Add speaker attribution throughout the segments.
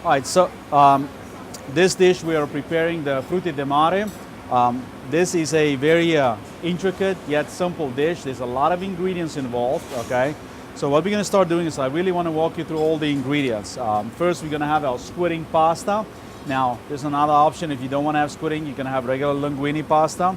Speaker 1: All right, so this dish we are preparing the Frutti di Mare. This is a very intricate yet simple dish. There's a lot of ingredients involved, okay? So what we're gonna start doing is I really wanna walk you through all the ingredients. First, we're gonna have our squidding pasta. Now, there's another option. If you don't wanna have squidding, you can have regular linguine pasta.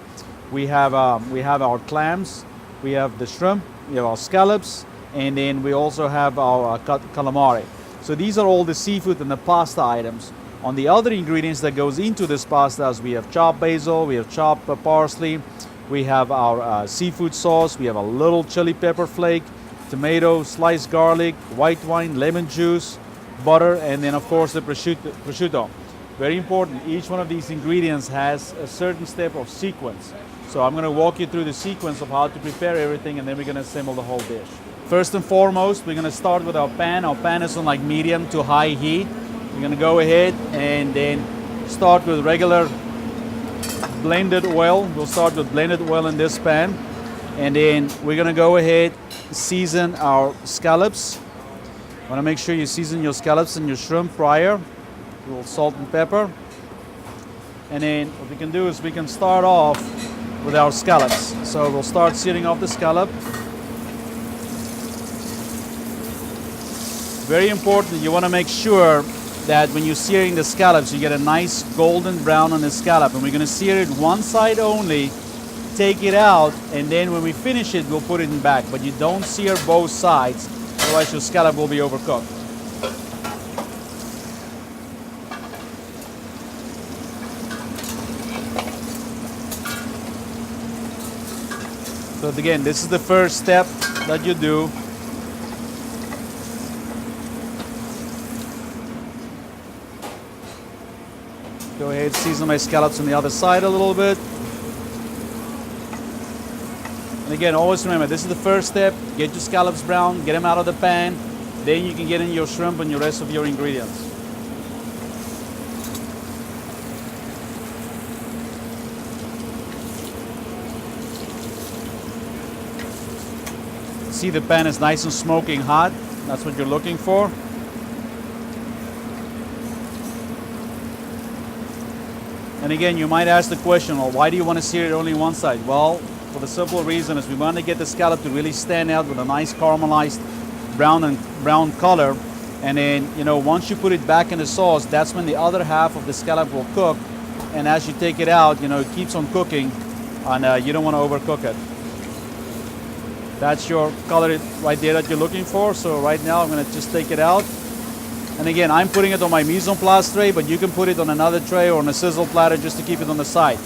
Speaker 1: We have our clams, we have the shrimp, we have our scallops, and then we also have our calamari. So these are all the seafood and the pasta items. On the other ingredients that goes into this pasta, we have chopped basil, we have chopped parsley, we have our seafood sauce, we have a little chili pepper flake, tomato, sliced garlic, white wine, lemon juice, butter, and then of course the prosciutto. Very important, each one of these ingredients has a certain step of sequence. So I'm gonna walk you through the sequence of how to prepare everything, and then we're gonna assemble the whole dish. First and foremost, we're gonna start with our pan. Our pan is on like medium to high heat. We're gonna go ahead and then start with regular blended oil. We'll start with blended oil in this pan. And then we're gonna go ahead, season our scallops. Wanna make sure you season your scallops and your shrimp prior. A little salt and pepper. And then what we can do is we can start off with our scallops. So we'll start searing off the scallop. Very important, you want to make sure that when you're searing the scallops, you get a nice golden brown on the scallop. And we're going to sear it one side only, take it out, and then when we finish it, we'll put it in back. But you don't sear both sides, otherwise your scallop will be overcooked. So again, this is the first step that you do. Go ahead, season my scallops on the other side a little bit. And again, always remember, this is the first step. Get your scallops brown, get them out of the pan. Then you can get in your shrimp and your rest of your ingredients. See, the pan is nice and smoking hot. That's what you're looking for. And again, you might ask the question, well, why do you want to sear it only one side? Well, for the simple reason is we want to get the scallop to really stand out with a nice caramelized brown color. And then, you know, once you put it back in the sauce, that's when the other half of the scallop will cook. And as you take it out, you know, it keeps on cooking, and you don't want to overcook it. That's your color right there that you're looking for. So right now, I'm going to just take it out. And again, I'm putting it on my mise en place tray, but you can put it on another tray or on a sizzle platter just to keep it on the side.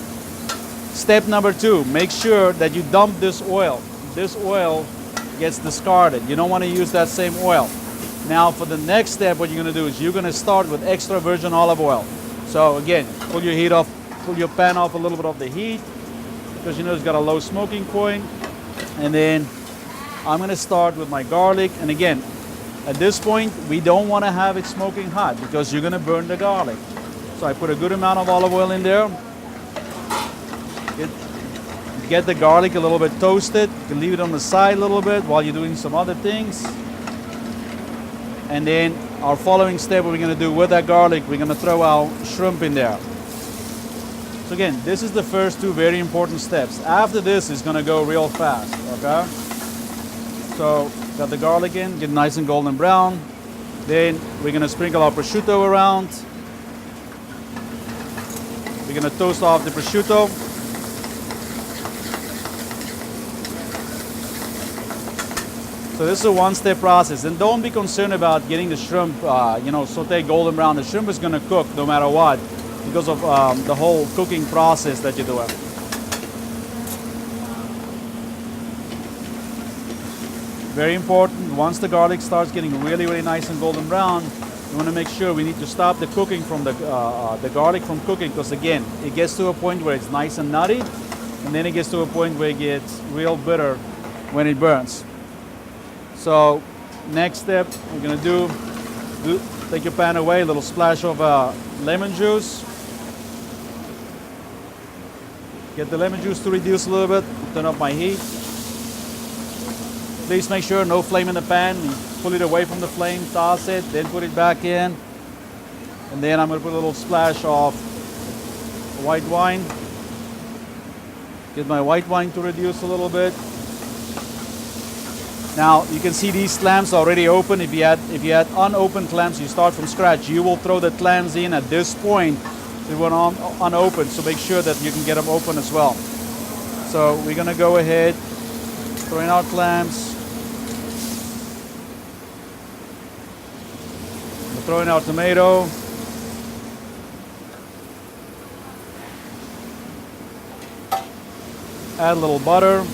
Speaker 1: Step number 2, make sure that you dump this oil. This oil gets discarded. You don't want to use that same oil. Now for the next step, what you're going to do is you're going to start with extra virgin olive oil. So again, pull your heat off, pull your pan off a little bit of the heat, because you know it's got a low smoking point. And then I'm going to start with my garlic. And again, at this point, we don't want to have it smoking hot because you're going to burn the garlic. So I put a good amount of olive oil in there. Get the garlic a little bit toasted. You can leave it on the side a little bit while you're doing some other things. And then our following step, what we're going to do with that garlic, we're going to throw our shrimp in there. So again, this is the first 2 very important steps. After this, it's going to go real fast, okay? So got the garlic in, get nice and golden brown. Then we're gonna sprinkle our prosciutto around. We're gonna toast off the prosciutto. So this is a one-step process. And don't be concerned about getting the shrimp, you know, saute golden brown. The shrimp is gonna cook no matter what because of the whole cooking process that you're doing. Very important, once the garlic starts getting really, really nice and golden brown, you want to make sure we need to stop the cooking from the garlic from cooking, because again, it gets to a point where it's nice and nutty, and then it gets to a point where it gets real bitter when it burns. So next step we're going to do, take your pan away, a little splash of lemon juice. Get the lemon juice to reduce a little bit, turn up my heat. Please make sure no flame in the pan. Pull it away from the flame, toss it, then put it back in. And then I'm going to put a little splash of white wine. Get my white wine to reduce a little bit. Now you can see these clams are already open. If you had unopened clams, you start from scratch. You will throw the clams in at this point. They went on unopened, so make sure that you can get them open as well. So we're gonna go ahead, throw in our clams. We'll throw in our tomato. Add a little butter.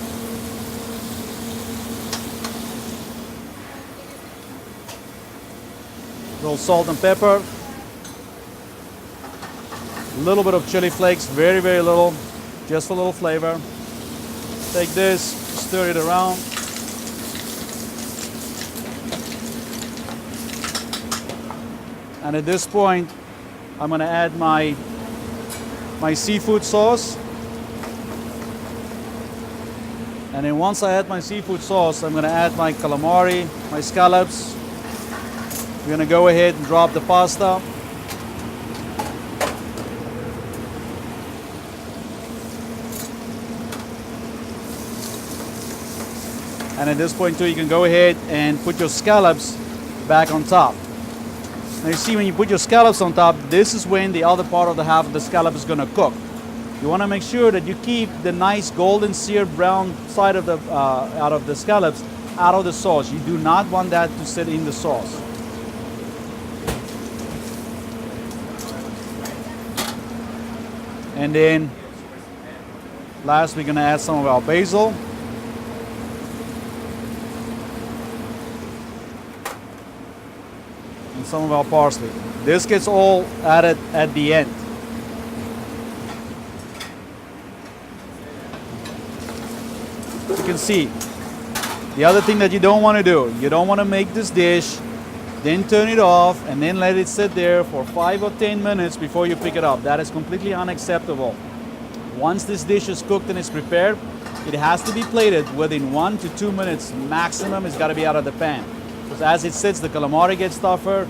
Speaker 1: A little salt and pepper. A little bit of chili flakes, very, very little, just for a little flavor. Take this, stir it around. And at this point, I'm gonna add my seafood sauce. And then once I add my seafood sauce, I'm gonna add my calamari, my scallops. We're gonna go ahead and drop the pasta. And at this point too, you can go ahead and put your scallops back on top. Now you see when you put your scallops on top, this is when the other part of the half of the scallop is gonna cook. You wanna make sure that you keep the nice golden seared brown side of the out of the scallops out of the sauce. You do not want that to sit in the sauce. And then last, we're gonna add some of our basil. And some of our parsley. This gets all added at the end. You can see, the other thing that you don't want to do, you don't want to make this dish, then turn it off, and then let it sit there for 5 or 10 minutes before you pick it up. That is completely unacceptable. Once this dish is cooked and is prepared, it has to be plated within 1 to 2 minutes maximum. It's got to be out of the pan. Because as it sits, the calamari gets tougher,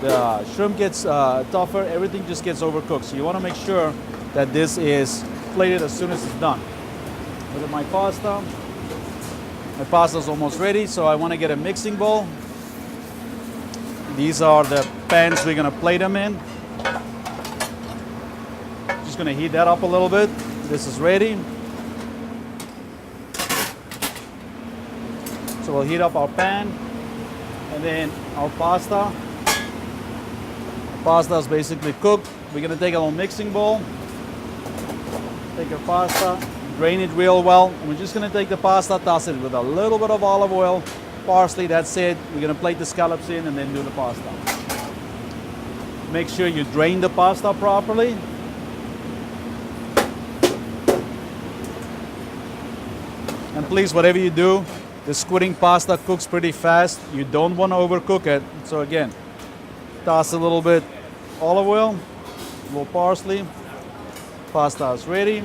Speaker 1: the shrimp gets tougher, everything just gets overcooked. So you want to make sure that this is plated as soon as it's done. Look at my pasta. My pasta is almost ready, so I want to get a mixing bowl. These are the pans we're going to plate them in. Just going to heat that up a little bit. This is ready. So we'll heat up our pan and then our pasta. The pasta is basically cooked. We're going to take a little mixing bowl. Take your pasta. Drain it real well. And we're just going to take the pasta, toss it with a little bit of olive oil, parsley, that's it. We're going to plate the scallops in and then do the pasta. Make sure you drain the pasta properly. And please, whatever you do, the squidding pasta cooks pretty fast. You don't want to overcook it. So again, toss a little bit olive oil, a little parsley. Pasta is ready.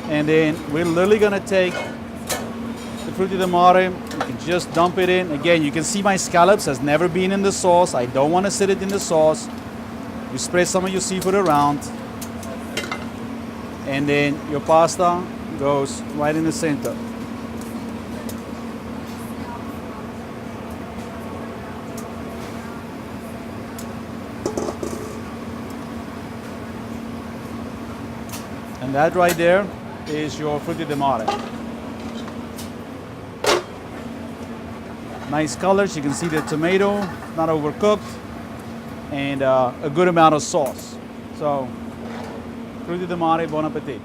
Speaker 1: And then we're literally gonna take the Frutti Di Mare. You can just dump it in. Again, you can see my scallops has never been in the sauce. I don't want to sit it in the sauce. You spread some of your seafood around. And then your pasta goes right in the center. And that right there is your Frutti Di Mare. Nice colors. You can see the tomato, not overcooked, and a good amount of sauce. So, Frutti Di Mare, bon appetit.